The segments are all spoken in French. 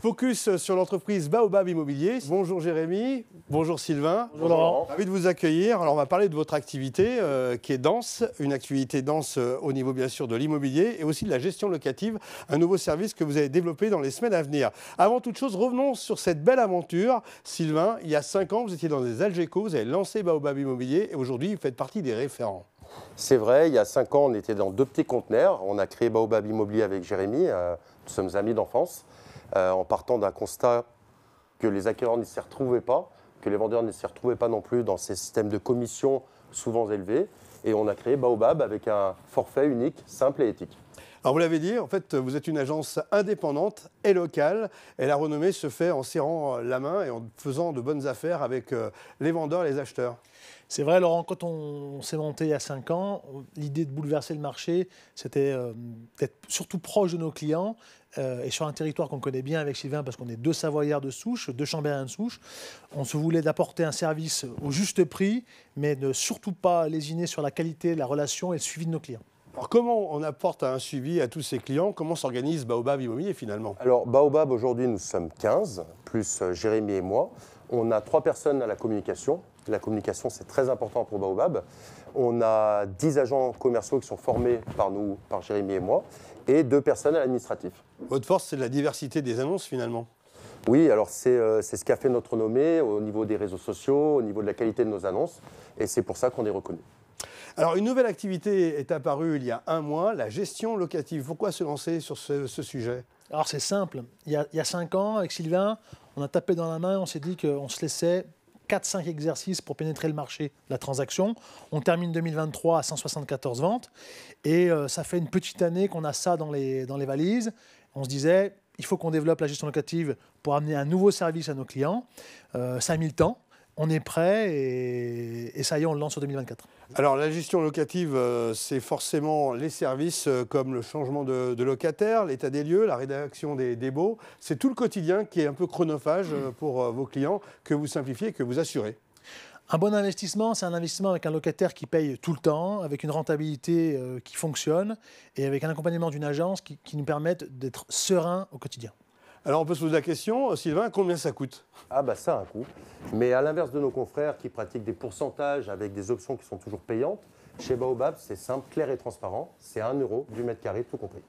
Focus sur l'entreprise Baobab Immobilier. Bonjour Jérémy, bonjour Sylvain. Bonjour Laurent. Ravi de vous accueillir. Alors on va parler de votre activité qui est dense, une activité dense au niveau bien sûr de l'immobilier et aussi de la gestion locative, un nouveau service que vous allez développer dans les semaines à venir. Avant toute chose, revenons sur cette belle aventure. Sylvain, il y a 5 ans, vous étiez dans des Algeco, vous avez lancé Baobab Immobilier et aujourd'hui vous faites partie des référents. C'est vrai, il y a 5 ans, on était dans 2 petits conteneurs. On a créé Baobab Immobilier avec Jérémy. Nous sommes amis d'enfance. En partant d'un constat que les acquéreurs ne s'y retrouvaient pas, que les vendeurs ne s'y retrouvaient pas non plus dans ces systèmes de commission souvent élevés. Et on a créé Baobab avec un forfait unique, simple et éthique. Alors vous l'avez dit, en fait, vous êtes une agence indépendante et locale. Et la renommée se fait en serrant la main et en faisant de bonnes affaires avec les vendeurs et les acheteurs. C'est vrai, Laurent, quand on s'est monté il y a 5 ans, l'idée de bouleverser le marché, c'était d'être surtout proche de nos clients et sur un territoire qu'on connaît bien avec Sylvain, parce qu'on est 2 Savoyards de souche, 2 Chambériens de souche. On se voulait d'apporter un service au juste prix, mais ne surtout pas lésiner sur la qualité, la relation et le suivi de nos clients. Alors comment on apporte un suivi à tous ces clients? Comment s'organise Baobab Immobilier finalement? Alors Baobab, aujourd'hui, nous sommes 15, plus Jérémy et moi. On a 3 personnes à la communication. La communication, c'est très important pour Baobab. On a 10 agents commerciaux qui sont formés par nous, par Jérémy et moi, et 2 personnes à l'administratif. Votre force, c'est la diversité des annonces finalement. Oui, alors c'est ce qui a fait notre renommée au niveau des réseaux sociaux, au niveau de la qualité de nos annonces, et c'est pour ça qu'on est reconnu. Alors une nouvelle activité est apparue il y a 1 mois, la gestion locative. Pourquoi se lancer sur ce sujet? Alors c'est simple, il y a 5 ans, avec Sylvain, on a tapé dans la main, on s'est dit qu'on se laissait 4-5 exercices pour pénétrer le marché de la transaction. On termine 2023 à 174 ventes et ça fait une petite année qu'on a ça dans les valises. On se disait, il faut qu'on développe la gestion locative pour amener un nouveau service à nos clients. Ça a mis le temps, on est prêt et ça y est, on le lance sur 2024. Alors la gestion locative, c'est forcément les services comme le changement de locataire, l'état des lieux, la rédaction des baux. C'est tout le quotidien qui est un peu chronophage pour vos clients que vous simplifiez et que vous assurez. Un bon investissement, c'est un investissement avec un locataire qui paye tout le temps, avec une rentabilité qui fonctionne et avec un accompagnement d'une agence qui nous permette d'être serein au quotidien. Alors on peut se poser la question, Sylvain, combien ça coûte? Ah bah ça a un coût. Mais à l'inverse de nos confrères qui pratiquent des pourcentages avec des options qui sont toujours payantes, chez Baobab, c'est simple, clair et transparent. C'est 1 € du mètre carré, tout compris.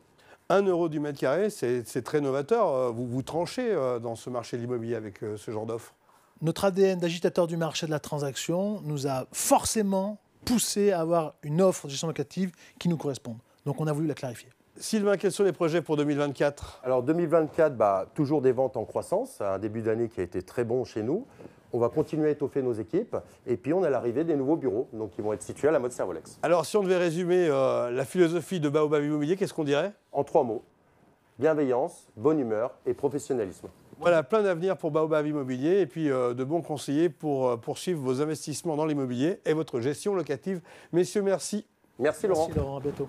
1 € du mètre carré, c'est très novateur. Vous tranchez dans ce marché de l'immobilier avec ce genre d'offre. Notre ADN d'agitateur du marché de la transaction nous a forcément poussé à avoir une offre de gestion locative qui nous corresponde. Donc on a voulu la clarifier. Sylvain, quels sont les projets pour 2024? Alors 2024, toujours des ventes en croissance, un début d'année qui a été très bon chez nous. On va continuer à étoffer nos équipes et puis on a l'arrivée des nouveaux bureaux donc qui vont être situés à la mode Servolex. Alors si on devait résumer la philosophie de Baobab Immobilier, qu'est-ce qu'on dirait? En 3 mots, bienveillance, bonne humeur et professionnalisme. Voilà, plein d'avenir pour Baobab Immobilier et puis de bons conseillers pour poursuivre vos investissements dans l'immobilier et votre gestion locative. Messieurs, merci. Merci Laurent. Merci Laurent, à bientôt.